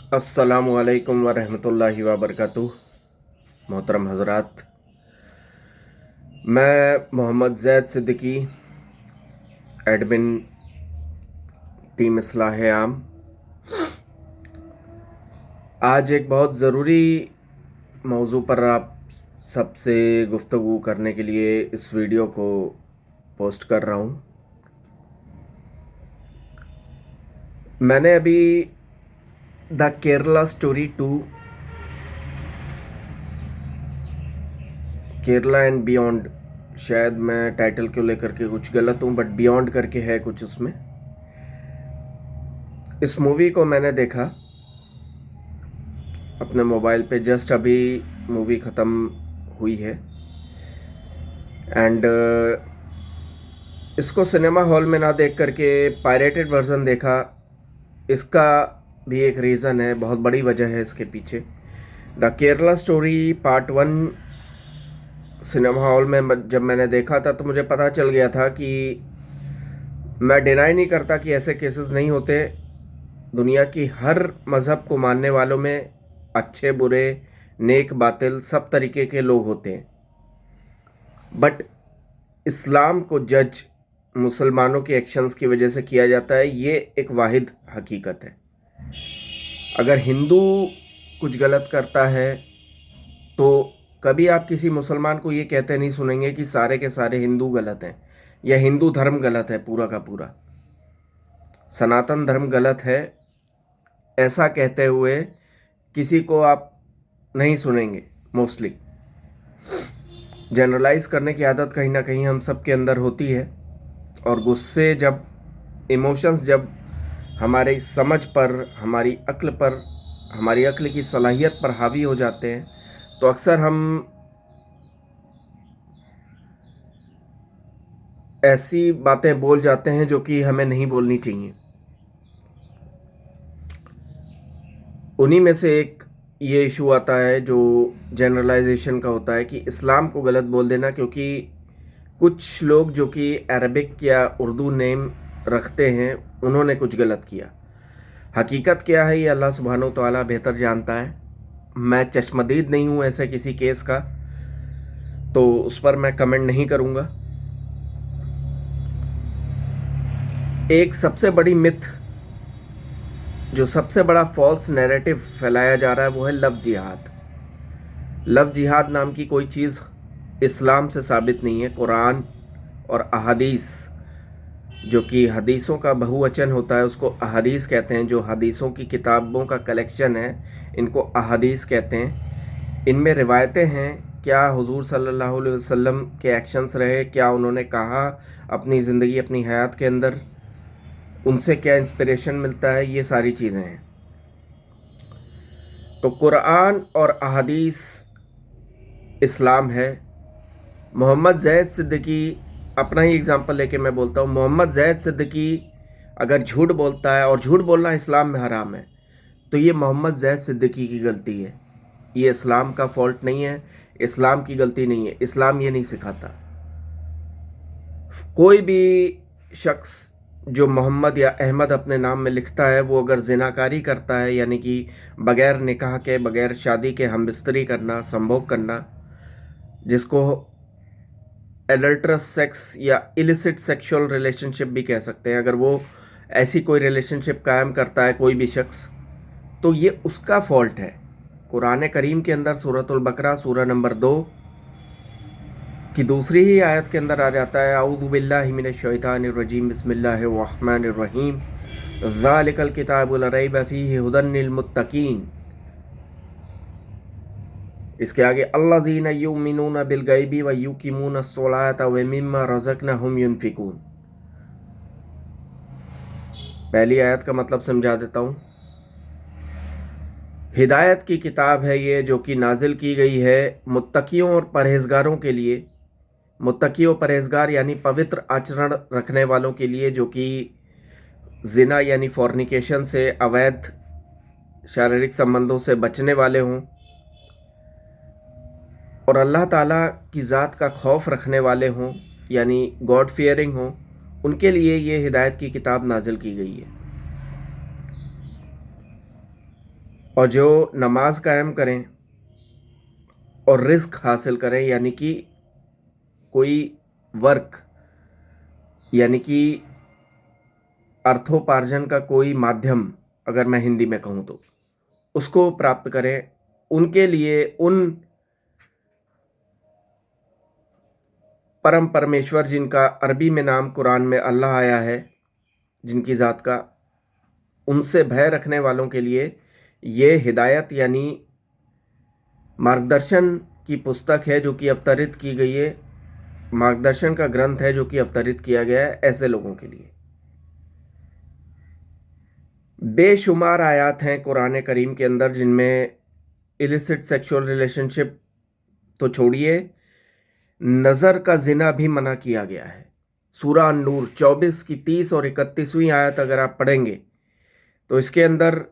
अस्सलामुअलैकुम वरहमतुल्लाहि वबरकातुह। मोहतरम हज़रात, मैं मोहम्मद ज़ैद सिद्दीकी, एडमिन टीम इस्लाह आम। आज एक बहुत ज़रूरी मौजू पर आप सबसे गुफ्तगू करने के लिए इस वीडियो को पोस्ट कर रहा हूँ। मैंने अभी the Kerala story 2 Kerala and beyond, शायद मैं टाइटल को लेकर के कुछ गलत हूँ, बट बियॉन्ड करके है कुछ उसमें। इस मूवी को मैंने देखा अपने मोबाइल पे, जस्ट अभी मूवी ख़त्म हुई है। एंड इसको सिनेमा हॉल में ना देख करके पायरेटेड वर्ज़न देखा। इसका भी एक रीज़न है, बहुत बड़ी वजह है इसके पीछे। The Kerala story part 1 cinema hall में जब मैंने देखा था तो मुझे पता चल गया था कि मैं डिनाई नहीं करता कि ऐसे केसेस नहीं होते। दुनिया की हर मज़हब को मानने वालों में अच्छे बुरे, नेक बातिल सब तरीके के लोग होते हैं, बट इस्लाम को जज मुसलमानों के एक्शंस की वजह से किया जाता है। ये एक वाहिद हकीकत है। अगर हिंदू कुछ गलत करता है तो कभी आप किसी मुसलमान को ये कहते नहीं सुनेंगे कि सारे के सारे हिंदू गलत हैं या हिंदू धर्म गलत है पूरा का पूरा, सनातन धर्म गलत है, ऐसा कहते हुए किसी को आप नहीं सुनेंगे। मोस्टली जनरलाइज करने की आदत कहीं ना कहीं हम सब के अंदर होती है, और गुस्से जब, इमोशंस जब हमारी समझ पर, हमारी अक्ल पर, हमारी अक्ल की सलाहियत पर हावी हो जाते हैं तो अक्सर हम ऐसी बातें बोल जाते हैं जो कि हमें नहीं बोलनी चाहिए। उन्हीं में से एक ये इशू आता है जो जनरलाइजेशन का होता है कि इस्लाम को गलत बोल देना, क्योंकि कुछ लोग जो कि अरबिक या उर्दू नेम रखते हैं उन्होंने कुछ गलत किया। हकीकत क्या है ये अल्लाह सुब्हानो तआला बेहतर जानता है। मैं चश्मदीद नहीं हूँ ऐसे किसी केस का, तो उस पर मैं कमेंट नहीं करूँगा। एक सबसे बड़ी मिथ, जो सबसे बड़ा फॉल्स नैरेटिव फैलाया जा रहा है वो है लव जिहाद। लव जिहाद नाम की कोई चीज़ इस्लाम से साबित नहीं है। कुरान और अहादीस, जो कि हदीसों का बहुवचन होता है उसको अहादीस कहते हैं, जो हदीसों की किताबों का कलेक्शन है इनको अहादीस कहते हैं। इनमें रिवायतें हैं, क्या हुजूर सल्लल्लाहु अलैहि वसल्लम के एक्शंस रहे, क्या उन्होंने कहा अपनी ज़िंदगी, अपनी हयात के अंदर, उनसे क्या इंस्पिरेशन मिलता है, ये सारी चीज़ें हैं। तो कुरान और अहादीस इस्लाम है। मोहम्मद ज़ैद सिद्दीकी, अपना ही एग्जांपल लेके मैं बोलता हूँ, मोहम्मद ज़ैद सिद्दीकी अगर झूठ बोलता है, और झूठ बोलना इस्लाम में हराम है, तो ये मोहम्मद ज़ैद सिद्दीकी की गलती है। ये इस्लाम का फॉल्ट नहीं है, इस्लाम की गलती नहीं है। इस्लाम ये नहीं सिखाता। कोई भी शख्स जो मोहम्मद या अहमद अपने नाम में लिखता है, वो अगर जिनाकारी करता है, यानी कि बग़ैर निकाह के, बग़ैर शादी के हमबिस्तरी करना, संभोग करना, जिसको एडल्ट्रस सेक्स या इलिसिट सेक्सुअल रिलेशनशिप भी कह सकते हैं, अगर वो ऐसी कोई रिलेशनशिप कायम करता है कोई भी शख्स, तो ये उसका फॉल्ट है। कुरान करीम के अंदर सूरतुल बकरा सूरह नंबर 2 की दूसरी ही आयत के अंदर आ जाता है, औज़ु बिल्लाहि मिनश शैतानिर रजीम, बिस्मिल्लाहिर रहमानिर रहीम, ज़ालिकल किताबु ला रैब फ़ीहि हुदन लिल मुत्तकीन। इसके आगे अल्लज़ीना युमिनूना बिल गैबि व युकीमूना अस्सलाता व मिम्मा रज़क़नाहुम युनफ़िकून। पहली आयत का मतलब समझा देता हूँ। हिदायत की किताब है ये, जो कि नाजिल की गई है मुत्तकियों और परहेज़गारों के लिए। मुत्तकी और परहेज़गार यानी पवित्र आचरण रखने वालों के लिए, जो कि जिना यानी फॉर्निकेशन से, अवैध शारीरिक संबंधों से बचने वाले हों और अल्लाह ताला की ज़ात का खौफ रखने वाले हों, यानी गॉड फियरिंग हों, उनके लिए ये हिदायत की किताब नाजिल की गई है। और जो नमाज कायम करें और रिस्क हासिल करें, यानी कि कोई वर्क, यानी कि अर्थोपार्जन का कोई माध्यम, अगर मैं हिंदी में कहूँ तो, उसको प्राप्त करें, उनके लिए उन परम परमेश्वर जिनका अरबी में नाम कुरान में अल्लाह आया है, जिनकी ज़ात का, उनसे भय रखने वालों के लिए ये हिदायत यानी मार्गदर्शन की पुस्तक है जो कि अवतरित की गई है, मार्गदर्शन का ग्रंथ है जो कि अवतरित किया गया है ऐसे लोगों के लिए। बेशुमार आयात हैं कुरान करीम के अंदर जिनमें इलिसिट सेक्सुअल रिलेशनशिप तो छोड़िए, नज़र का जिना भी मना किया गया है। सूरा नूर 24 की 30 और 31वीं आयत अगर आप पढ़ेंगे तो इसके अंदर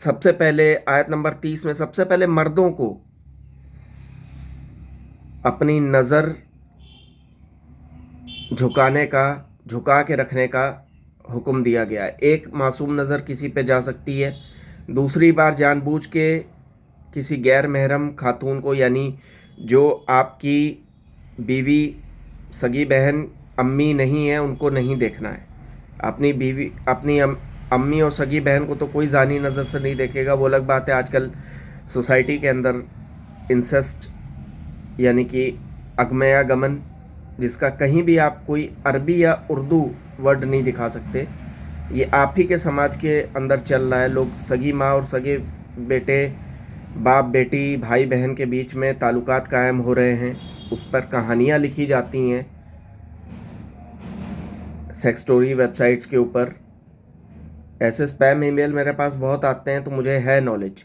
सबसे पहले आयत नंबर 30 में सबसे पहले मर्दों को अपनी नज़र झुका के रखने का हुक्म दिया गया है। एक मासूम नज़र किसी पे जा सकती है, दूसरी बार जानबूझ के किसी गैर महरम खातून को, यानी जो आपकी बीवी, सगी बहन, अम्मी नहीं है, उनको नहीं देखना है। अपनी बीवी, अपनी अम्मी और सगी बहन को तो कोई जानी नज़र से नहीं देखेगा, वो अलग बात है। आजकल सोसाइटी के अंदर इंसेस्ट यानी कि अगमया गमन, जिसका कहीं भी आप कोई अरबी या उर्दू वर्ड नहीं दिखा सकते, ये आप ही के समाज के अंदर चल रहा है। लोग सगी माँ और सगे बेटे, बाप बेटी, भाई बहन के बीच में ताल्लुकात कायम हो रहे हैं, उस पर कहानियाँ लिखी जाती हैं सेक्स स्टोरी वेबसाइट्स के ऊपर। ऐसे स्पैम ईमेल मेरे पास बहुत आते हैं, तो मुझे है नॉलेज।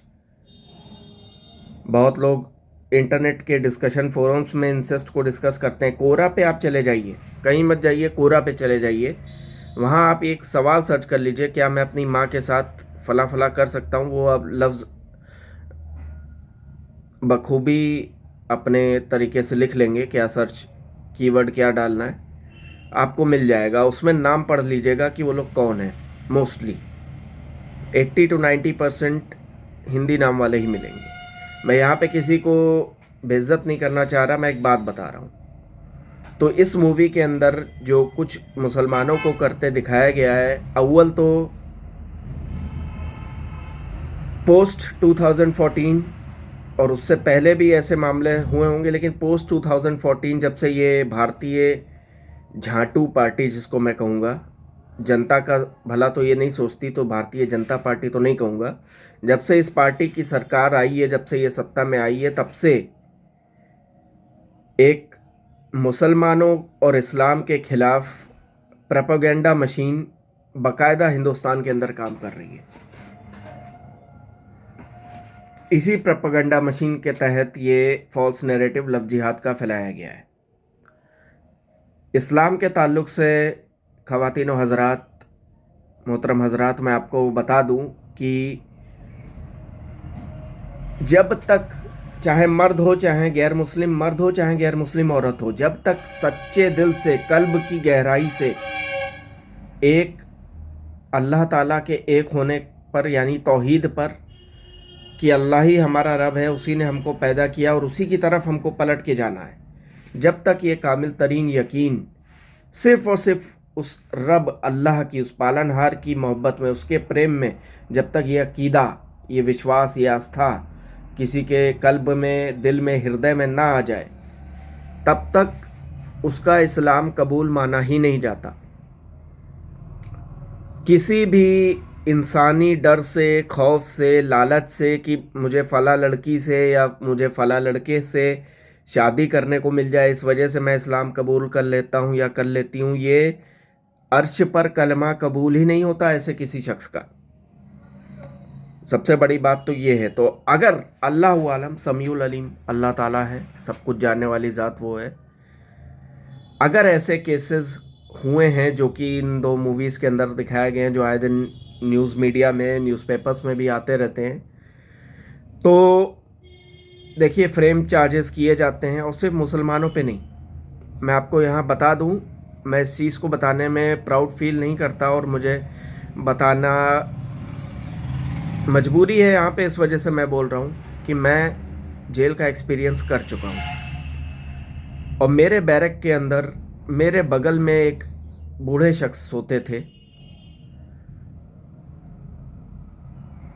बहुत लोग इंटरनेट के डिस्कशन फोरम्स में इंसेस्ट को डिस्कस करते हैं। कोरा पे आप चले जाइए, कहीं मत जाइए, कोरा पे चले जाइए, वहाँ आप एक सवाल सर्च कर लीजिए, क्या मैं अपनी माँ के साथ फला फला कर सकता हूँ। वो अब लफ्ज़ बखूबी अपने तरीके से लिख लेंगे, क्या सर्च कीवर्ड क्या डालना है, आपको मिल जाएगा। उसमें नाम पढ़ लीजिएगा कि वो लोग कौन हैं। मोस्टली 80 to 90% हिंदी नाम वाले ही मिलेंगे। मैं यहाँ पे किसी को बेइज्जत नहीं करना चाह रहा, मैं एक बात बता रहा हूँ। तो इस मूवी के अंदर जो कुछ मुसलमानों को करते दिखाया गया है, अव्वल तो पोस्ट 2014 और उससे पहले भी ऐसे मामले हुए होंगे, लेकिन पोस्ट 2014 जब से ये भारतीय झाटू पार्टी, जिसको मैं कहूँगा, जनता का भला तो ये नहीं सोचती, तो भारतीय जनता पार्टी तो नहीं कहूँगा, जब से इस पार्टी की सरकार आई है, जब से ये सत्ता में आई है, तब से एक मुसलमानों और इस्लाम के खिलाफ प्रोपेगेंडा मशीन बाकायदा हिंदुस्तान के अंदर काम कर रही है। इसी प्रोपेगेंडा मशीन के तहत ये फॉल्स नैरेटिव लव जिहाद का फैलाया गया है। इस्लाम के ताल्लुक़ से ख़वातीन व हज़रात, मोहतरम हज़रात, मैं आपको बता दूं कि जब तक चाहे मर्द हो, चाहे गैर मुस्लिम मर्द हो, चाहे गैर मुस्लिम औरत हो, जब तक सच्चे दिल से, कल्ब की गहराई से एक अल्लाह ताला के एक होने पर, यानी तौहीद पर, कि अल्लाह ही हमारा रब है, उसी ने हमको पैदा किया और उसी की तरफ हमको पलट के जाना है, जब तक ये कामिल तरीन यकीन सिर्फ़ और सिर्फ उस रब अल्लाह की, उस पालनहार की मोहब्बत में, उसके प्रेम में, जब तक ये अकीदा, ये विश्वास, ये आस्था किसी के कल्ब में, दिल में, हृदय में ना आ जाए, तब तक उसका इस्लाम कबूल माना ही नहीं जाता। किसी भी इंसानी डर से, खौफ से, लालच से कि मुझे फ़ला लड़की से या मुझे फ़ला लड़के से शादी करने को मिल जाए, इस वजह से मैं इस्लाम कबूल कर लेता हूँ या कर लेती हूँ, ये अर्श पर कलमा कबूल ही नहीं होता ऐसे किसी शख्स का। सबसे बड़ी बात तो ये है। तो अगर अल्लाह आलम समीउल अलीम, अल्लाह ताला है, सब कुछ जानने वाली ज़ात वो है, अगर ऐसे केसेस हुए हैं जो कि इन दो मूवीज़ के अंदर दिखाए गए हैं, जो आए दिन न्यूज़ मीडिया में, न्यूज़पेपर्स में भी आते रहते हैं, तो देखिए फ्रेम चार्जेस किए जाते हैं, और सिर्फ मुसलमानों पे नहीं। मैं आपको यहाँ बता दूँ, मैं इस चीज़ को बताने में प्राउड फील नहीं करता, और मुझे बताना मजबूरी है यहाँ पे, इस वजह से मैं बोल रहा हूँ कि मैं जेल का एक्सपीरियंस कर चुका हूँ। और मेरे बैरक के अंदर मेरे बगल में एक बूढ़े शख्स सोते थे,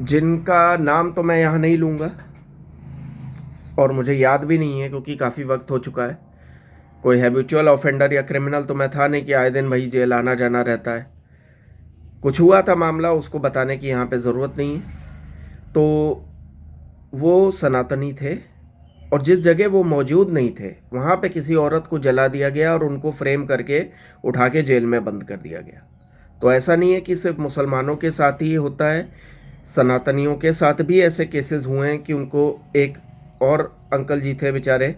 जिनका नाम तो मैं यहाँ नहीं लूँगा और मुझे याद भी नहीं है क्योंकि काफ़ी वक्त हो चुका है। कोई हैबिचुअल ऑफेंडर या क्रिमिनल तो मैं था नहीं कि आए दिन भाई जेल आना जाना रहता है। कुछ हुआ था मामला, उसको बताने की यहाँ पे ज़रूरत नहीं है। तो वो सनातनी थे और जिस जगह वो मौजूद नहीं थे वहाँ पे किसी औरत को जला दिया गया और उनको फ्रेम करके उठा के जेल में बंद कर दिया गया। तो ऐसा नहीं है कि सिर्फ मुसलमानों के साथ ही होता है, सनातनियों के साथ भी ऐसे केसेस हुए हैं कि उनको एक और अंकल जी थे बेचारे,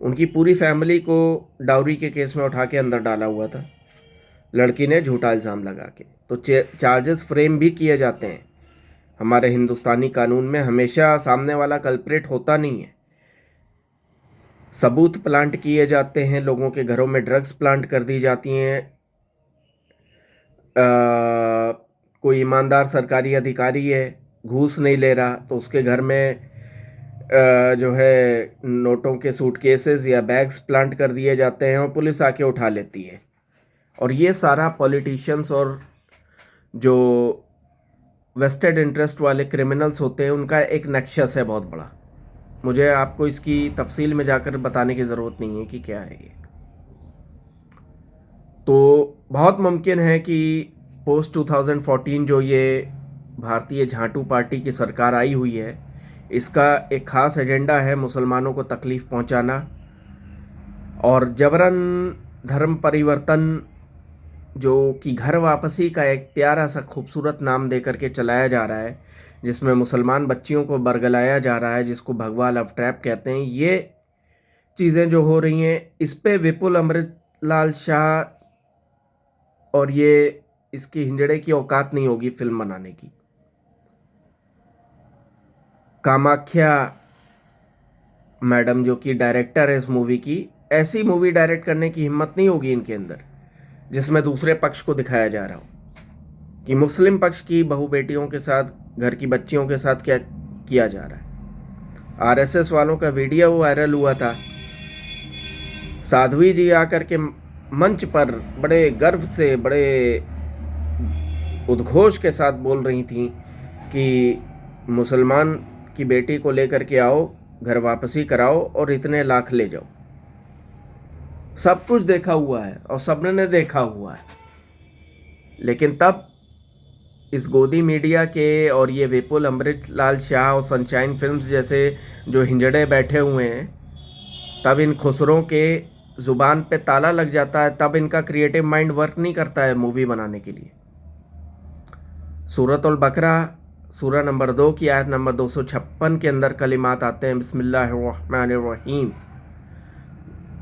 उनकी पूरी फैमिली को डाउरी के केस में उठा के अंदर डाला हुआ था, लड़की ने झूठा इल्ज़ाम लगा के। तो चार्जेस फ्रेम भी किए जाते हैं। हमारे हिंदुस्तानी कानून में हमेशा सामने वाला कल्प्रिट होता नहीं है। सबूत प्लांट किए जाते हैं, लोगों के घरों में ड्रग्स प्लांट कर दी जाती हैं। कोई ईमानदार सरकारी अधिकारी है, घूस नहीं ले रहा, तो उसके घर में जो है नोटों के सूटकेसेस या बैग्स प्लांट कर दिए जाते हैं और पुलिस आके उठा लेती है। और ये सारा पॉलिटिशियंस और जो वेस्टेड इंटरेस्ट वाले क्रिमिनल्स होते हैं उनका एक नेक्सस है बहुत बड़ा। मुझे आपको इसकी तफसील में जाकर बताने की ज़रूरत नहीं है कि क्या है ये। तो बहुत मुमकिन है कि पोस्ट 2014 जो ये भारतीय झांटू पार्टी की सरकार आई हुई है, इसका एक ख़ास एजेंडा है मुसलमानों को तकलीफ़ पहुंचाना और जबरन धर्म परिवर्तन, जो कि घर वापसी का एक प्यारा सा खूबसूरत नाम दे करके चलाया जा रहा है, जिसमें मुसलमान बच्चियों को बरगलाया जा रहा है, जिसको भगवा लव ट्रैप कहते हैं। ये चीज़ें जो हो रही हैं, इस पे विपुल अमृतलाल शाह और ये इसकी हिंजड़े की औकात नहीं होगी फिल्म बनाने की। कामाख्या मैडम जो कि डायरेक्टर है इस मूवी की, ऐसी मूवी डायरेक्ट करने की हिम्मत नहीं होगी इनके अंदर जिसमें दूसरे पक्ष को दिखाया जा रहा हो कि मुस्लिम पक्ष की बहू बेटियों के साथ, घर की बच्चियों के साथ क्या किया जा रहा है। आरएसएस वालों का वीडियो वायरल हुआ था, साध्वी जी आकर के मंच पर बड़े गर्व से, बड़े उद्घोष के साथ बोल रही थी कि मुसलमान की बेटी को लेकर के आओ, घर वापसी कराओ और इतने लाख ले जाओ। सब कुछ देखा हुआ है और सबने ने देखा हुआ है, लेकिन तब इस गोदी मीडिया के और ये विपुल अमृतलाल शाह और सनशाइन फिल्म्स जैसे जो हिंजड़े बैठे हुए हैं, तब इन खुसरों के ज़ुबान पे ताला लग जाता है, तब इनका क्रिएटिव माइंड वर्क नहीं करता है मूवी बनाने के लिए। सूरतुल बकरा सूरह नंबर 2 की आयत नंबर 256 के अंदर कलिमात आते हैं, बिस्मिल्लाहिर्रहमानिर्रहीम,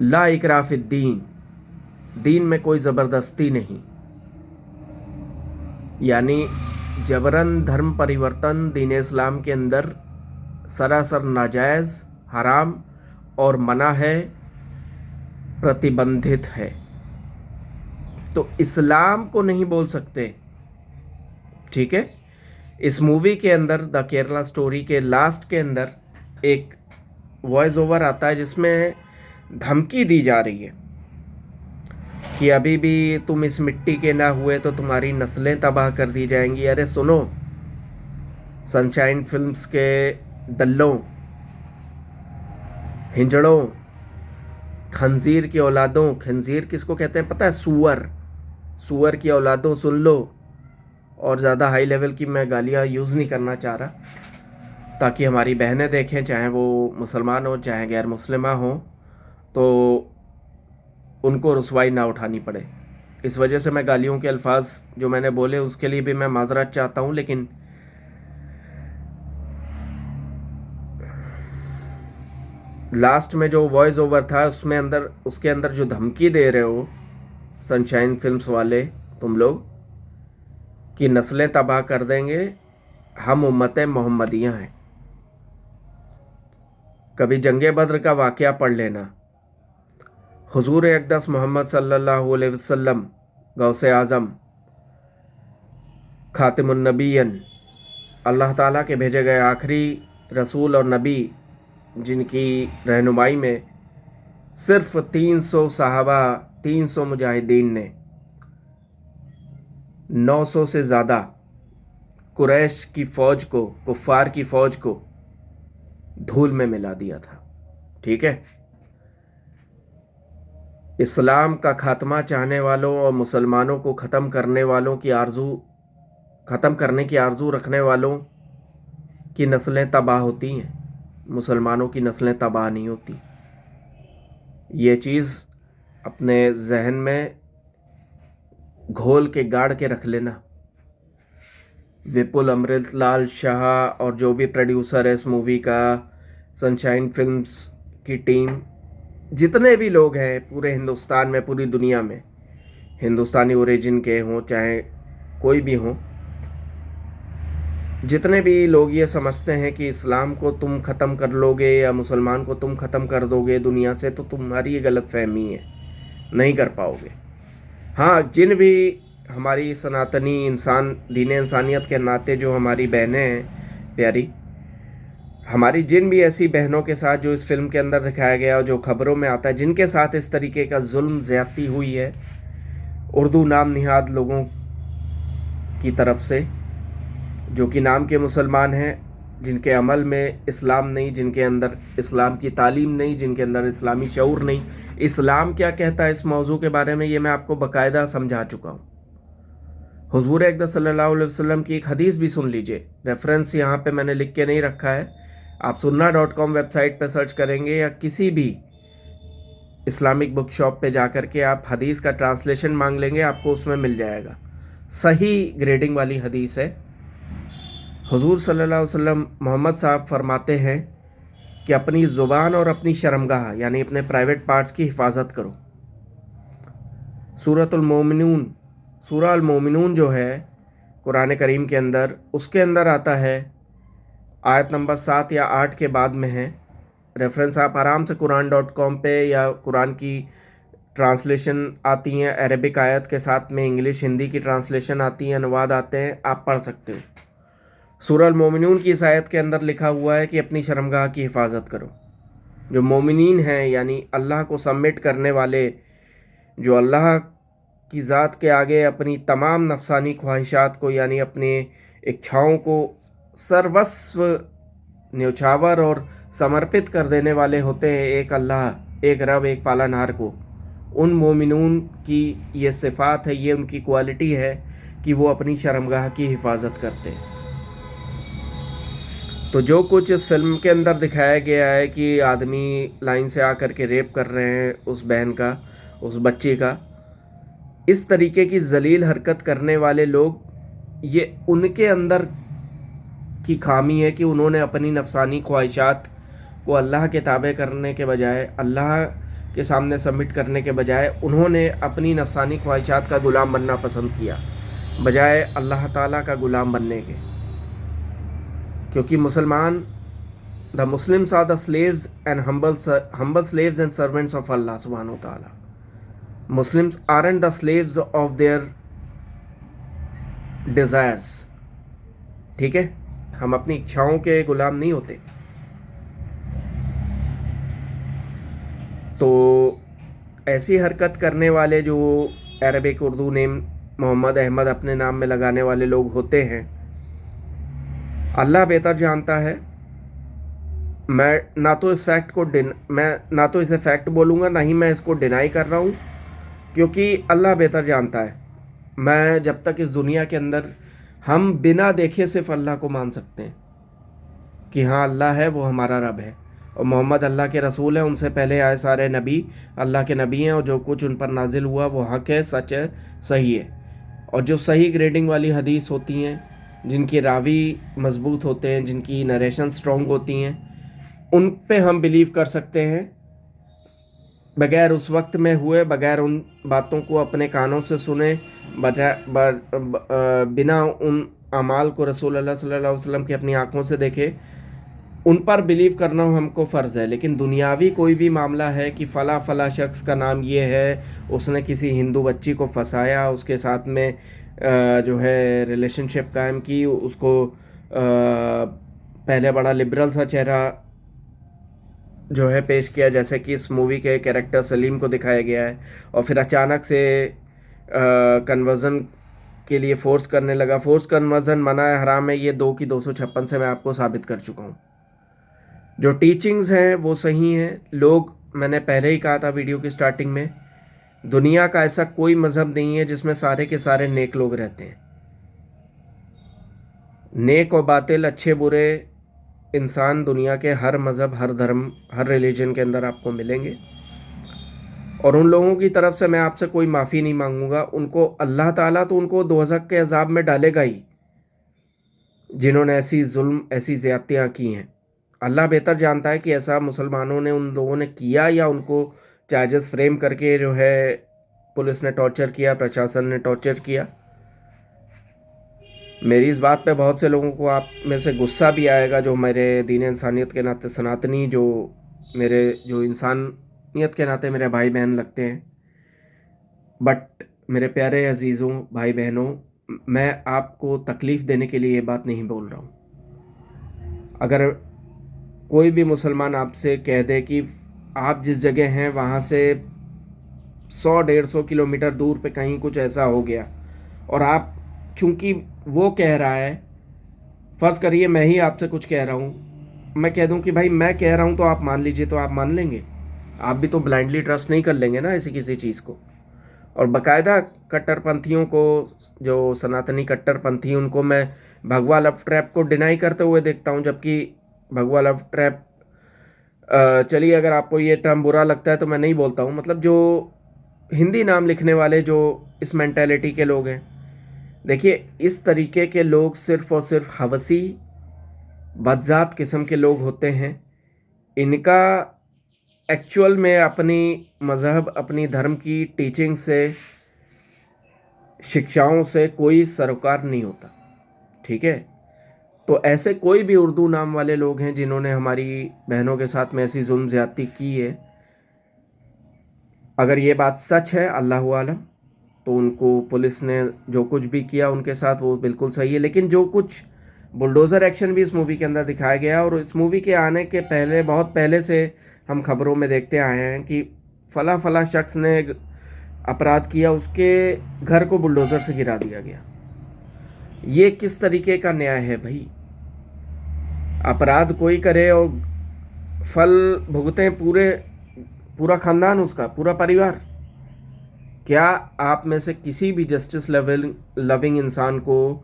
ला इकराह फिद्दीन, दीन में कोई ज़बरदस्ती नहीं। यानी जबरन धर्म परिवर्तन दीन इस्लाम के अंदर सरासर नाजायज़, हराम और मना है, प्रतिबंधित है। तो इस्लाम को नहीं बोल सकते, ठीक है। इस मूवी के अंदर द केरला स्टोरी के लास्ट के अंदर एक वॉइस ओवर आता है जिसमें धमकी दी जा रही है कि अभी भी तुम इस मिट्टी के ना हुए तो तुम्हारी नस्लें तबाह कर दी जाएंगी। अरे सुनो, सनशाइन फिल्म्स के दल्लों, हिंजड़ों, खंजीर की औलादों, खंजीर किसको कहते हैं पता है? सूअर, सूअर की औलादों, सुन लो। और ज़्यादा हाई लेवल की मैं गालियाँ यूज़ नहीं करना चाह रहा, ताकि हमारी बहनें देखें, चाहे वो मुसलमान हो चाहे गैर मुस्लिमा हो, तो उनको रुसवाई ना उठानी पड़े। इस वजह से मैं गालियों के अल्फाज जो मैंने बोले उसके लिए भी मैं माजरत चाहता हूँ, लेकिन लास्ट में जो वॉइस ओवर था उसके अंदर जो धमकी दे रहे हो सनशाइन फिल्म्स वाले, तुम लोग कि नस्लें तबाह कर देंगे, हम उम्मत मोहम्मदिया हैं। कभी जंगे बद्र का वाक़या पढ़ लेना। हुजूर अक़दस मोहम्मद सल्लल्लाहु अलैहि वसल्लम, गौसे आज़म, खातिमुन नबिय्यन, अल्लाह ताला के भेजे गए आखिरी रसूल और नबी, जिनकी रहनुमाई में सिर्फ 300 सहाबा, 300 मुजाहिदीन ने 900 से ज़्यादा कुरैश की फ़ौज को, कुफ़ार की फ़ौज को धूल में मिला दिया था। ठीक है, इस्लाम का खात्मा चाहने वालों और मुसलमानों को ख़त्म करने वालों की आरज़ू, ख़त्म करने की आरज़ू रखने वालों की नस्लें तबाह होती हैं, मुसलमानों की नस्लें तबाह नहीं होती। ये चीज़ अपने जहन में घोल के गाड़ के रख लेना। विपुल अमृतलाल शाह और जो भी प्रोड्यूसर है इस मूवी का, सनशाइन फिल्म्स की टीम, जितने भी लोग हैं पूरे हिंदुस्तान में, पूरी दुनिया में, हिंदुस्तानी ओरिजिन के हों चाहे कोई भी हों, जितने भी लोग ये समझते हैं कि इस्लाम को तुम ख़त्म कर लोगे या मुसलमान को तुम ख़त्म कर दोगे दुनिया से, तो तुम्हारी ये गलत फहमी है, नहीं कर पाओगे। हाँ, जिन भी हमारी सनातनी इंसान, दीन इंसानियत के नाते जो हमारी बहनें हैं प्यारी, हमारी जिन भी ऐसी बहनों के साथ जो इस फिल्म के अंदर दिखाया गया और जो खबरों में आता है, जिनके साथ इस तरीके का जुल्म ज़्यादती हुई है उर्दू नाम निहाद लोगों की तरफ से, जो कि नाम के मुसलमान हैं, जिनके अमल में इस्लाम नहीं, जिनके अंदर इस्लाम की तालीम नहीं, जिनके अंदर इस्लामी शऊर नहीं। इस्लाम क्या कहता है इस मौजू के बारे में, ये मैं आपको बाकायदा समझा चुका हूँ। हुज़ूर अक़दस सल्लल्लाहु अलैहि वसल्लम की एक हदीस भी सुन लीजिए, रेफरेंस यहाँ पे मैंने लिख के नहीं रखा है, आप sunnah.com वेबसाइट पे सर्च करेंगे या किसी भी इस्लामिक बुक शॉप पे जा कर के आप हदीस का ट्रांसलेशन मांग लेंगे, आपको उसमें मिल जाएगा। सही ग्रेडिंग वाली हदीस है। हुज़ूर सल्लल्लाहु अलैहि वसल्लम मोहम्मद साहब फरमाते हैं कि अपनी ज़ुबान और अपनी शर्मगाह यानी अपने प्राइवेट पार्ट्स की हिफाजत करो। सूरतुल मोमिनून, सूरह अल मोमिनून जो है कुरान करीम के अंदर, उसके अंदर आता है आयत नंबर 7 या 8 के बाद में है। रेफरेंस आप आराम से कुरान.com पे, या कुरान की ट्रांसलेशन आती हैं अरेबिक आयत के साथ में, इंग्लिश हिंदी की ट्रांसलेशन आती हैं, अनुवाद आते हैं, आप पढ़ सकते हो। सूरह अल मोमिनून की इस आयत के अंदर लिखा हुआ है कि अपनी शर्मगाह की हिफाजत करो। जो मोमिनीन हैं यानी अल्लाह को सबमिट करने वाले, जो अल्लाह की ज़ात के आगे अपनी तमाम नफसानी ख्वाहिशात को यानी अपनी इच्छाओं को सर्वस्व न्यौछावर और समर्पित कर देने वाले होते हैं एक अल्लाह, एक रब, एक पालनहार को। उन मोमिनून की ये सिफ़ात है, ये उनकी क्वालिटी है कि वो अपनी शर्मगाह की हिफाजत करते हैं। तो जो कुछ इस फिल्म के अंदर दिखाया गया है कि आदमी लाइन से आकर के रेप कर रहे हैं उस बहन का, उस बच्ची का, इस तरीके की जलील हरकत करने वाले लोग, ये उनके अंदर की खामी है कि उन्होंने अपनी नफसानी ख्वाहिशात को अल्लाह के ताबे करने के बजाय, अल्लाह के सामने सबमिट करने के बजाय, उन्होंने अपनी नफसानी ख्वाहिशात का ग़ुलाम बनना पसंद किया बजाय अल्लाह ताला का ग़ुलाम बनने के। क्योंकि मुसलमान, the Muslims are the slaves and humble slaves and servants of Allah subhanahu wa ta'ala. Muslims aren't the slaves of their desires. ठीक है, हम अपनी इच्छाओं के गुलाम नहीं होते। तो ऐसी हरकत करने वाले जो अरबिक उर्दू नेम मोहम्मद अहमद अपने नाम में लगाने वाले लोग होते हैं, अल्लाह बेहतर जानता है। मैं ना तो इसे फैक्ट बोलूँगा, ना ही मैं इसको डिनाई कर रहा हूँ, क्योंकि अल्लाह बेहतर जानता है। मैं जब तक इस दुनिया के अंदर, हम बिना देखे सिर्फ अल्लाह को मान सकते हैं कि हाँ अल्लाह है, वो हमारा रब है, और मोहम्मद अल्लाह के रसूल हैं। उनसे पहले आए सारे नबी अल्लाह के नबी हैं, और जो कुछ उन पर नाजिल हुआ वो हक़ है, सच है, सही है। और जो सही ग्रेडिंग वाली हदीस होती हैं, जिनके रावी मजबूत होते हैं, जिनकी नरेशन स्ट्रॉन्ग होती हैं, उन पे हम बिलीव कर सकते हैं बग़ैर उस वक्त में हुए, बग़ैर उन बातों को अपने कानों से सुने, बिना उन अमाल को रसूल अल्लाह सल्लल्लाहु अलैहि वसल्लम की अपनी आँखों से देखे, उन पर बिलीव करना हमको फ़र्ज़ है। लेकिन दुनियावी कोई भी मामला है कि फ़ला शख्स का नाम ये है, उसने किसी हिंदू बच्ची को फंसाया, उसके साथ में जो है रिलेशनशिप कायम की, उसको पहले बड़ा लिबरल सा चेहरा जो है पेश किया, जैसे कि इस मूवी के कैरेक्टर सलीम को दिखाया गया है, और फिर अचानक से कन्वर्जन के लिए फोर्स करने लगा। फोर्स कन्वर्जन मना है, हराम है, ये 2 की 256 से मैं आपको साबित कर चुका हूँ। जो टीचिंग्स हैं वो सही हैं। लोग, मैंने पहले ही कहा था वीडियो की स्टार्टिंग में, दुनिया का ऐसा कोई मज़हब नहीं है जिसमें सारे के सारे नेक लोग रहते हैं। नेक और बातिल, अच्छे बुरे इंसान दुनिया के हर मज़हब, हर धर्म, हर रिलीजन के अंदर आपको मिलेंगे। और उन लोगों की तरफ से मैं आपसे कोई माफ़ी नहीं मांगूंगा। उनको अल्लाह ताला तो उनको दोज़ख के अजाब में डालेगा ही, जिन्होंने ऐसी जुल्म, ऐसी ज़्यादतियाँ की हैं। अल्लाह बेहतर जानता है कि ऐसा मुसलमानों ने, उन लोगों ने किया, या उनको चार्जेस फ्रेम करके जो है पुलिस ने टॉर्चर किया, प्रशासन ने टॉर्चर किया। मेरी इस बात पे बहुत से लोगों को आप में से गुस्सा भी आएगा, जो मेरे दीन इंसानियत के नाते सनातनी, जो मेरे, जो इंसानियत के नाते मेरे भाई बहन लगते हैं। बट मेरे प्यारे अजीज़ों, भाई बहनों, मैं आपको तकलीफ़ देने के लिए ये बात नहीं बोल रहा हूँ। अगर कोई भी मुसलमान आपसे कह दे कि आप जिस जगह हैं वहाँ से 100-150 किलोमीटर दूर पे कहीं कुछ ऐसा हो गया, और आप, चूंकि वो कह रहा है, फ़र्ज़ करिए मैं ही आपसे कुछ कह रहा हूँ, मैं कह दूँ कि भाई मैं कह रहा हूँ तो आप मान लीजिए, तो आप मान लेंगे? आप भी तो ब्लाइंडली ट्रस्ट नहीं कर लेंगे ना ऐसी किसी चीज़ को। और बाकायदा कट्टरपंथियों को, जो सनातनी कट्टरपंथी, उनको मैं भगवा लव ट्रैप को डिनाई करते हुए देखता हूँ, जबकि भगवा लव ट्रैप, चलिए अगर आपको ये टर्म बुरा लगता है तो मैं नहीं बोलता हूँ, मतलब जो हिंदी नाम लिखने वाले जो इस मेंटेलिटी के लोग हैं, देखिए इस तरीके के लोग सिर्फ़ और सिर्फ हवसी, बदज़ात किस्म के लोग होते हैं। इनका एक्चुअल में अपनी मज़हब, अपनी धर्म की टीचिंग से, शिक्षाओं से कोई सरोकार नहीं होता, ठीक है? तो ऐसे कोई भी उर्दू नाम वाले लोग हैं जिन्होंने हमारी बहनों के साथ में ऐसी जुल्म ज़्यादती की है, अगर ये बात सच है, अल्लाह आलम, तो उनको पुलिस ने जो कुछ भी किया उनके साथ वो बिल्कुल सही है। लेकिन जो कुछ बुलडोज़र एक्शन भी इस मूवी के अंदर दिखाया गया, और इस मूवी के आने के पहले, बहुत पहले से हम खबरों में देखते आए हैं कि फ़ला फ़ला शख्स ने अपराध किया, उसके घर को बुलडोज़र से गिरा दिया गया। ये किस तरीके का न्याय है भाई? अपराध कोई करे और फल भुगतें पूरा ख़ानदान, उसका पूरा परिवार। क्या आप में से किसी भी जस्टिस लविंग इंसान को,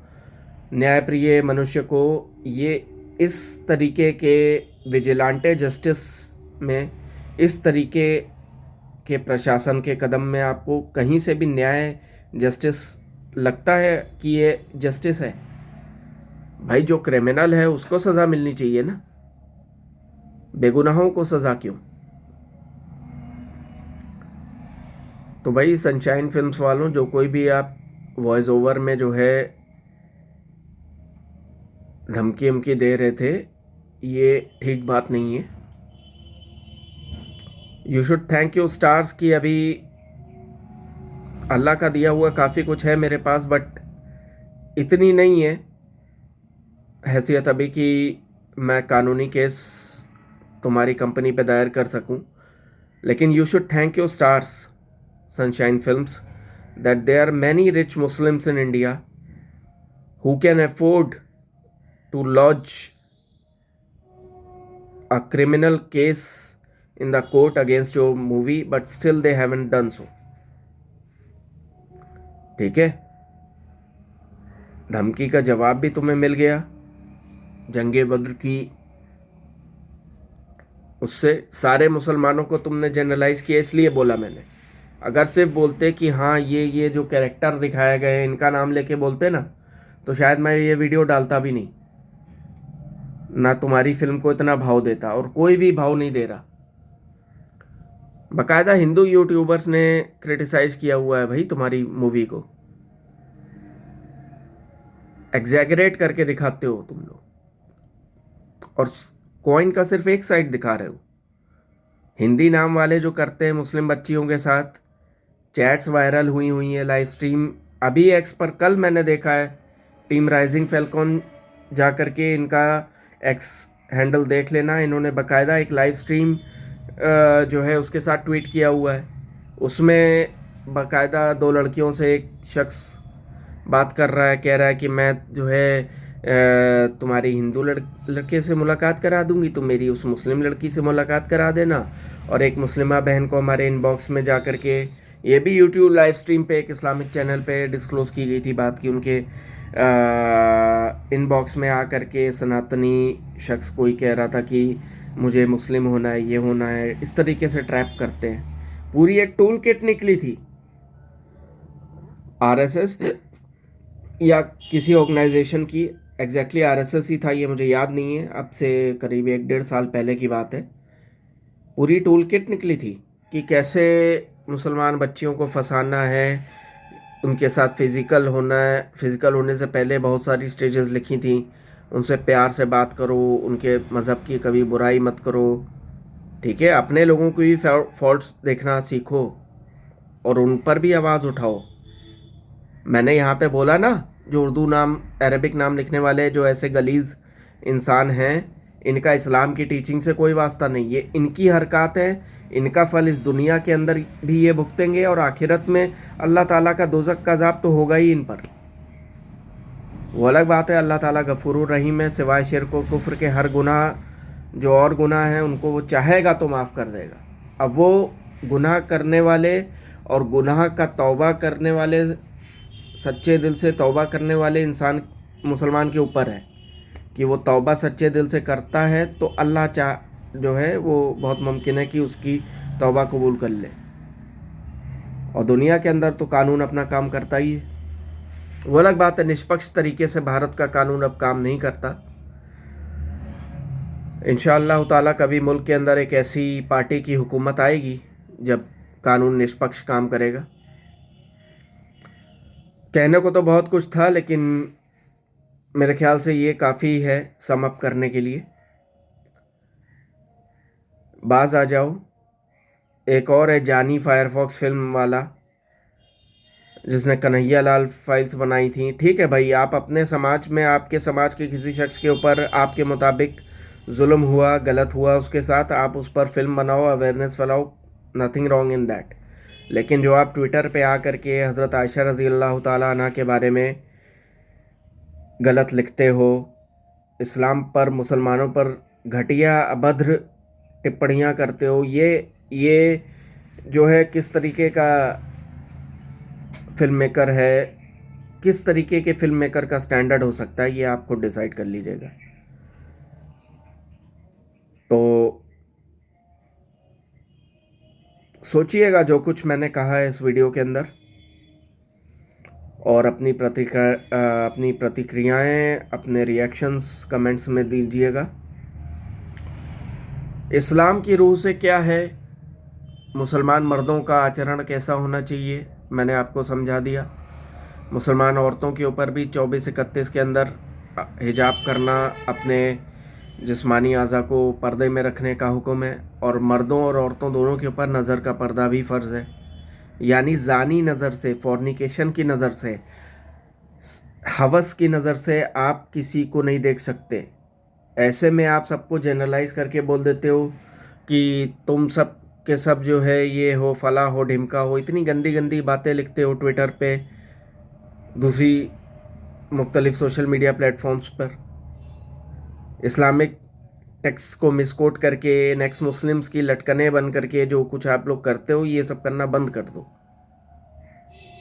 न्यायप्रिय मनुष्य को, ये इस तरीके के विजिलेंटे जस्टिस में, इस तरीके के प्रशासन के कदम में आपको कहीं से भी न्याय, जस्टिस लगता है कि ये जस्टिस है? भाई जो क्रिमिनल है उसको सज़ा मिलनी चाहिए ना, बेगुनाहों को सज़ा क्यों? तो भाई सनशाइन फिल्म्स वालों, जो कोई भी आप वॉइस ओवर में जो है धमकी वमकी दे रहे थे, ये ठीक बात नहीं है। You should thank you stars की अभी अल्लाह का दिया हुआ काफ़ी कुछ है मेरे पास, बट इतनी नहीं है हैसियत अभी कि मैं कानूनी केस तुम्हारी कंपनी पे दायर कर सकूं। लेकिन you should thank you stars, sunshine films, that there are many rich Muslims in India who can afford to lodge a criminal case in the court against your movie, but still they haven't done so. ठीक है, धमकी का जवाब भी तुम्हें मिल गया जंगे बद्र की, उससे सारे मुसलमानों को तुमने जनरलाइज किया। इसलिए बोला मैंने, अगर सिर्फ बोलते कि हाँ ये जो कैरेक्टर दिखाए गए इनका नाम लेके बोलते ना, तो शायद मैं ये वीडियो डालता भी नहीं, ना तुम्हारी फिल्म को इतना भाव देता, और कोई भी भाव नहीं दे रहा। बाकायदा हिंदू यूट्यूबर्स ने क्रिटिसाइज किया हुआ है भाई तुम्हारी मूवी को, एग्जैगरेट करके दिखाते हो तुम लोग, और कॉइन का सिर्फ एक साइड दिखा रहे हो। हिंदी नाम वाले जो करते हैं मुस्लिम बच्चियों के साथ, चैट्स वायरल हुई है, लाइव स्ट्रीम अभी एक्स पर कल मैंने देखा है, टीम राइजिंग फैल्कॉन जा कर के इनका एक्स हैंडल देख लेना, इन्होंने बाकायदा एक लाइव स्ट्रीम जो है उसके साथ ट्वीट किया हुआ है। उसमें बाकायदा दो लड़कियों से एक शख्स बात कर रहा है, कह रहा है कि मैं जो है तुम्हारी हिंदू लड़के से मुलाकात करा दूंगी, तुम मेरी उस मुस्लिम लड़की से मुलाकात करा देना। और एक मुस्लिमा बहन को हमारे इनबॉक्स में जा कर के, ये भी यूट्यूब लाइव स्ट्रीम पे एक इस्लामिक चैनल पे डिस्क्लोज़ की गई थी बात की, उनके इनबॉक्स में आ कर के सनातनी शख्स कोई कह रहा था कि मुझे मुस्लिम होना है, ये होना है, इस तरीके से ट्रैप करते हैं। पूरी एक टूल किट निकली थी आरएसएस या किसी ऑर्गेनाइजेशन की, एग्जैक्टली आरएसएस ही था ये, मुझे याद नहीं है, अब से करीब 1-1.5 साल पहले की बात है। पूरी टूल किट निकली थी कि कैसे मुसलमान बच्चियों को फंसाना है, उनके साथ फिज़िकल होना है। फिज़िकल होने से पहले बहुत सारी स्टेजेस लिखी थी, उनसे प्यार से बात करो, उनके मज़हब की कभी बुराई मत करो, ठीक है, अपने लोगों को भी फॉल्ट्स देखना सीखो और उन पर भी आवाज़ उठाओ। मैंने यहाँ पे बोला ना, जो उर्दू नाम अरबिक नाम लिखने वाले जो ऐसे गलीज़ इंसान हैं, इनका इस्लाम की टीचिंग से कोई वास्ता नहीं, ये इनकी हरकत है, इनका फल इस दुनिया के अंदर भी ये भुगतेंगे और आखिरत में अल्लाह ताला का दोज़ख का अज़ाब तो होगा ही इन पर। वो अलग बात है, अल्लाह ताला गफूरुर रहीम है, सिवाय शिर्क व कुफ्र के हर गुनाह जो और गुनाह हैं उनको वो चाहेगा तो माफ़ कर देगा। अब वो गुनाह करने वाले और गुनाह का तौबा करने वाले, सच्चे दिल से तौबा करने वाले इंसान मुसलमान के ऊपर है कि वो तौबा सच्चे दिल से करता है तो अल्लाह जो है वो बहुत मुमकिन है कि उसकी तौबा कबूल कर ले। और दुनिया के अंदर तो कानून अपना काम करता ही है। वो अलग बात है, निष्पक्ष तरीके से भारत का कानून अब काम नहीं करता। इंशाअल्लाह ताला कभी मुल्क के अंदर एक ऐसी पार्टी की हुकूमत आएगी जब कानून निष्पक्ष काम करेगा। कहने को तो बहुत कुछ था, लेकिन मेरे ख्याल से ये काफ़ी है सम अप करने के लिए। बाज आ जाओ, एक और है जानी फायरफॉक्स फिल्म वाला जिसने कन्हैया लाल फाइल्स बनाई थी। ठीक है भाई, आप अपने समाज में आपके समाज के किसी शख्स के ऊपर आपके मुताबिक जुल्म हुआ, गलत हुआ उसके साथ, आप उस पर फिल्म बनाओ, अवेयरनेस फैलाओ, नथिंग रॉन्ग इन दैट। लेकिन जो आप ट्विटर पे आ कर के हज़रत आयशा रज़ी अल्लाह ताला अन्हा के बारे में गलत लिखते हो, इस्लाम पर, मुसलमानों पर घटिया अभद्र टिप्पणियाँ करते हो, ये जो है किस तरीके का फिल्म मेकर है, किस तरीके के फिल्म मेकर का स्टैंडर्ड हो सकता है, ये आप खुद डिसाइड कर लीजिएगा। तो सोचिएगा जो कुछ मैंने कहा है इस वीडियो के अंदर और अपनी प्रतिक्रियाएं, अपने रिएक्शंस कमेंट्स में दीजिएगा। इस्लाम की रूह से क्या है, मुसलमान मर्दों का आचरण कैसा होना चाहिए, मैंने आपको समझा दिया। मुसलमान औरतों के ऊपर भी 24-31 के अंदर हिजाब करना, अपने जिस्मानी अज़ा को पर्दे में रखने का हुक्म है, और मर्दों और औरतों दोनों के ऊपर नज़र का पर्दा भी फ़र्ज़ है। यानी ज़ानी नज़र से, फॉर्निकेशन की नज़र से, हवस की नज़र से आप किसी को नहीं देख सकते। ऐसे में आप सबको जनरलाइज करके बोल देते हो कि तुम सब के सब जो है ये हो, फला हो, ढिमका हो, इतनी गंदी गंदी बातें लिखते हो ट्विटर पे, दूसरी मुख्तलिफ़ सोशल मीडिया प्लेटफॉर्म्स पर। इस्लामिक टेक्स्ट को मिसकोट करके, नेक्स्ट मुस्लिम्स की लटकने बन करके जो कुछ आप लोग करते हो, ये सब करना बंद कर दो।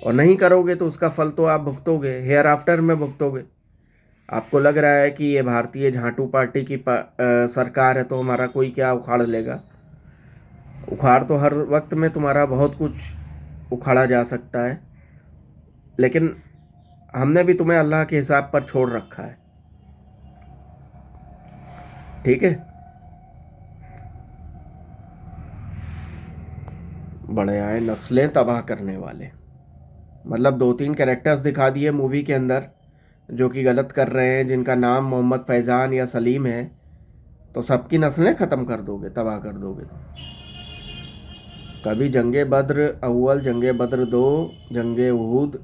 और नहीं करोगे तो उसका फल तो आप भुगतोगे, हेयर आफ्टर में भुगतोगे। आपको लग रहा है कि ये भारतीय झांटू पार्टी की सरकार है तो हमारा कोई क्या उखाड़ लेगा। उखाड़ तो हर वक्त में तुम्हारा बहुत कुछ उखाड़ा जा सकता है, लेकिन हमने भी तुम्हें अल्लाह के हिसाब पर छोड़ रखा है, ठीक है। बड़े आए नस्लें तबाह करने वाले, मतलब 2-3 कैरेक्टर्स दिखा दिए मूवी के अंदर जो कि गलत कर रहे हैं, जिनका नाम मोहम्मद फैज़ान या सलीम है, तो सबकी नस्लें ख़त्म कर दोगे, तबाह कर दोगे। तो कभी जंगे बद्र अव्वल, जंगे बद्र दो, जंगे उहूद,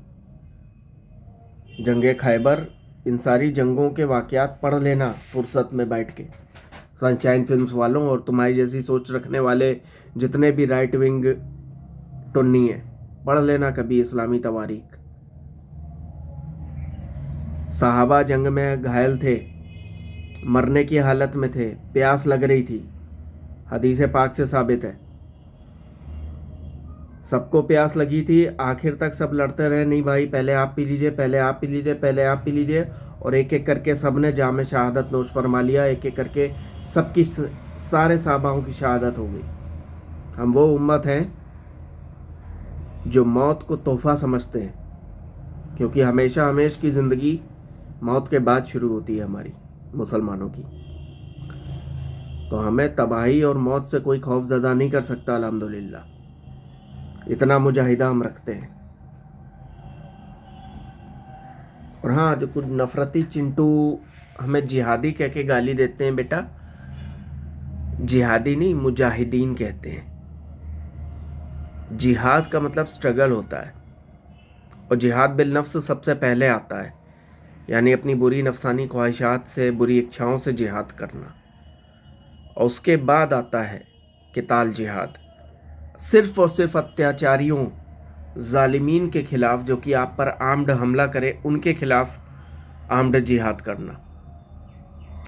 जंगे खैबर, इन सारी जंगों के वाक़यात पढ़ लेना फुर्सत में बैठ के, सनशाइन फिल्म्स वालों और तुम्हारी जैसी सोच रखने वाले जितने भी राइट विंग टुन्नी है, पढ़ लेना कभी इस्लामी तवारीख। सहाबा जंग में घायल थे, मरने की हालत में थे, प्यास लग रही थी, हदीस पाक से साबित है। सबको प्यास लगी थी, आखिर तक सब लड़ते रहे, नहीं भाई पहले आप पी लीजिए, पहले आप पी लीजिए, पहले आप पी लीजिए, और एक एक करके सब ने जाम शहादत नोश फरमा लिया। एक एक करके सबकी, सारे साहबाओं की शहादत हो गई। हम वो उम्मत हैं जो मौत को तोहफा समझते हैं, क्योंकि हमेशा हमेश की ज़िंदगी मौत के बाद शुरू होती है हमारी मुसलमानों की। तो हमें तबाही और मौत से कोई खौफ ज़दा नहीं कर सकता, अल्हम्दुलिल्लाह। इतना मुजाहिदा हम रखते हैं। और हाँ, जो कुछ नफरती चिंटू हमें जिहादी कह के गाली देते हैं, बेटा जिहादी नहीं मुजाहिदीन कहते हैं। जिहाद का मतलब स्ट्रगल होता है, और जिहाद बिल नफ्स सबसे पहले आता है, यानी अपनी बुरी नफसानी ख्वाहिशात से, बुरी इच्छाओं से जिहाद करना, और उसके बाद आता है किताल जिहाद, सिर्फ़ और सिर्फ अत्याचारियों, जालिमीन के ख़िलाफ़, जो कि आप पर आर्म्ड हमला करे, उनके ख़िलाफ़ आर्म्ड जिहाद करना।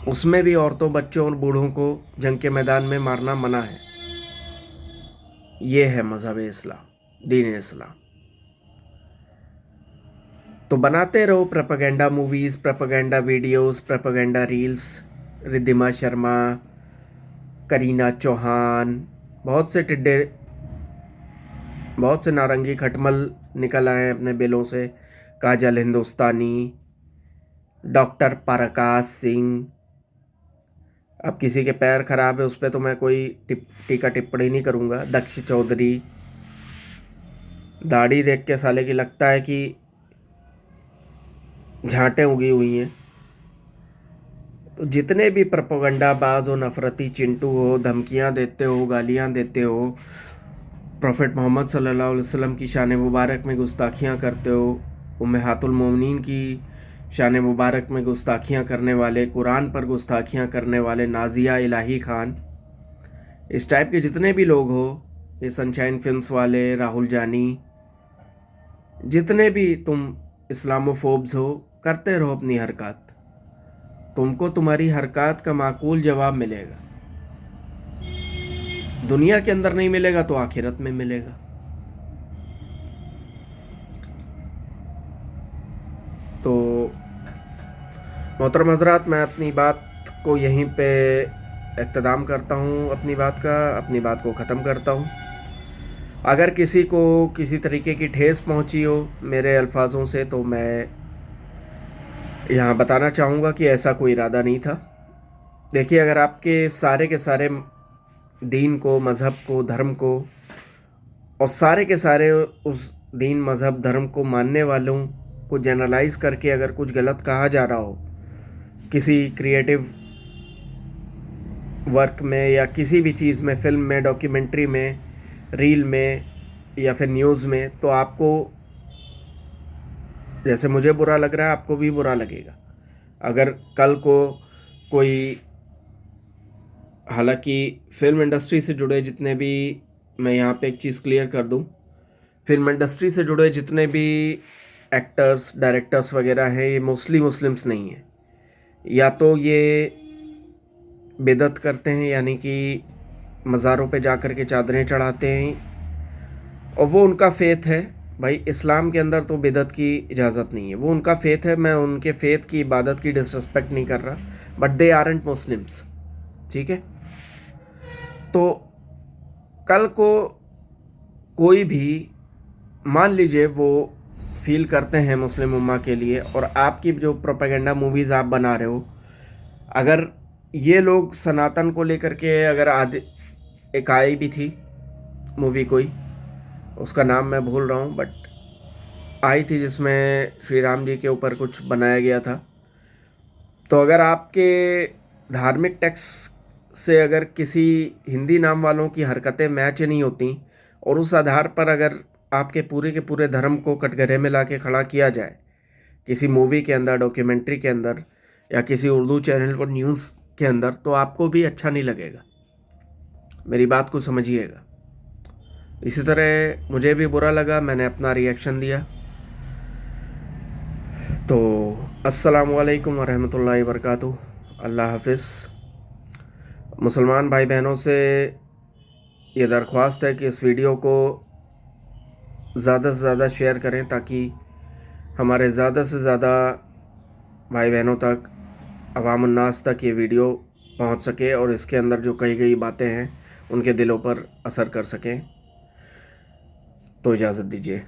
उसमें भी औरतों, बच्चों और बूढ़ों को जंग के मैदान में मारना मना है। ये है मज़हब इस्लाम, दीन इस्लाम। तो बनाते रहो propaganda movies, propaganda videos, propaganda reels. Riddhima Sharma, Kareena Chauhan, बहुत से टिड्डे, बहुत से नारंगी खटमल निकल आए अपने बिलों से। काजल हिंदुस्तानी, डॉक्टर प्रकाश सिंह। अब किसी के पैर खराब है, उस पर तो मैं कोई टीका टिप्पणी नहीं करूँगा। दक्ष चौधरी, दाढ़ी देख के साले की लगता है कि झांटें उगी हुई हैं। तो जितने भी प्रोपेगेंडा बाज हो, नफरती चिंटू हो, धमकियां देते हो, गालियां देते हो, प्रॉफिट मोहम्मद सल्लल्लाहु अलैहि वसल्लम की शान मुबारक में गुस्ताखियां करते हो, उम्महातुल मोमिनीन की शान मुबारक में गुस्ताखियां करने वाले, कुरान पर गुस्ताखियां करने वाले नाजिया इलाही खान, इस टाइप के जितने भी लोग हो, ये सनशाइन फिल्म्स वाले, राहुल जानी, जितने भी तुम इस्लामोफोब्स हो, करते रहो अपनी हरकत। तुमको तुम्हारी हरकत का माकूल जवाब मिलेगा। दुनिया के अंदर नहीं मिलेगा तो आखिरत में मिलेगा। तो मोहतरम हज़रात, मैं अपनी बात को यहीं पे इख्तिताम करता हूँ, अपनी बात को ख़त्म करता हूँ। अगर किसी को किसी तरीके की ठेस पहुँची हो मेरे अल्फाजों से, तो मैं यहाँ बताना चाहूँगा कि ऐसा कोई इरादा नहीं था। देखिए, अगर आपके सारे के सारे दीन को, मज़हब को, धर्म को, और सारे के सारे उस दीन, मज़हब, धर्म को मानने वालों को जनरलाइज़ करके अगर कुछ गलत कहा जा रहा हो किसी क्रिएटिव वर्क में, या किसी भी चीज़ में, फिल्म में, डॉक्यूमेंट्री में, रील में, या फिर न्यूज़ में, तो आपको जैसे मुझे बुरा लग रहा है, आपको भी बुरा लगेगा। अगर कल को कोई, हालांकि फ़िल्म इंडस्ट्री से जुड़े जितने भी, मैं यहाँ पे एक चीज़ क्लियर कर दूँ, फिल्म इंडस्ट्री से जुड़े जितने भी एक्टर्स, डायरेक्टर्स वगैरह हैं, ये मोस्टली मुस्लिम्स नहीं हैं। या तो ये बिदअत करते हैं, यानी कि मज़ारों पे जाकर के चादरें चढ़ाते हैं, और वो उनका फ़ेथ है। भाई, इस्लाम के अंदर तो बिदअत की इजाज़त नहीं है, वो उनका फ़ेथ है। मैं उनके फ़ेथ की, इबादत की डिसरिस्पेक्ट नहीं कर रहा, बट दे आरंट मुस्लिम्स, ठीक है। तो कल को कोई भी, मान लीजिए वो फील करते हैं मुस्लिम उम्मा के लिए, और आपकी जो प्रोपेगेंडा मूवीज़ आप बना रहे हो, अगर ये लोग सनातन को लेकर के, अगर एक आई भी थी मूवी, कोई उसका नाम मैं भूल रहा हूँ, बट आई थी जिसमें श्री राम जी के ऊपर कुछ बनाया गया था। तो अगर आपके धार्मिक टेक्स्ट से अगर किसी हिंदी नाम वालों की हरकतें मैच नहीं होती, और उस आधार पर अगर आपके पूरे के पूरे धर्म को कटघरे में ला के खड़ा किया जाए किसी मूवी के अंदर, डॉक्यूमेंट्री के अंदर, या किसी उर्दू चैनल पर न्यूज़ के अंदर, तो आपको भी अच्छा नहीं लगेगा। मेरी बात को समझिएगा। इसी तरह मुझे भी बुरा लगा, मैंने अपना रिएक्शन दिया। तो अस्सलाम वालेकुम वरहमतुल्लाहि वबरकातुहू। अल्लाह हाफिज़। मुसलमान भाई बहनों से ये दरख्वास्त है कि इस वीडियो को ज़्यादा से ज़्यादा शेयर करें, ताकि हमारे ज़्यादा से ज़्यादा भाई बहनों तक, अवामुन्नास तक ये वीडियो पहुंच सके और इसके अंदर जो कही गई बातें हैं उनके दिलों पर असर कर सकें। तो इजाज़त दीजिए।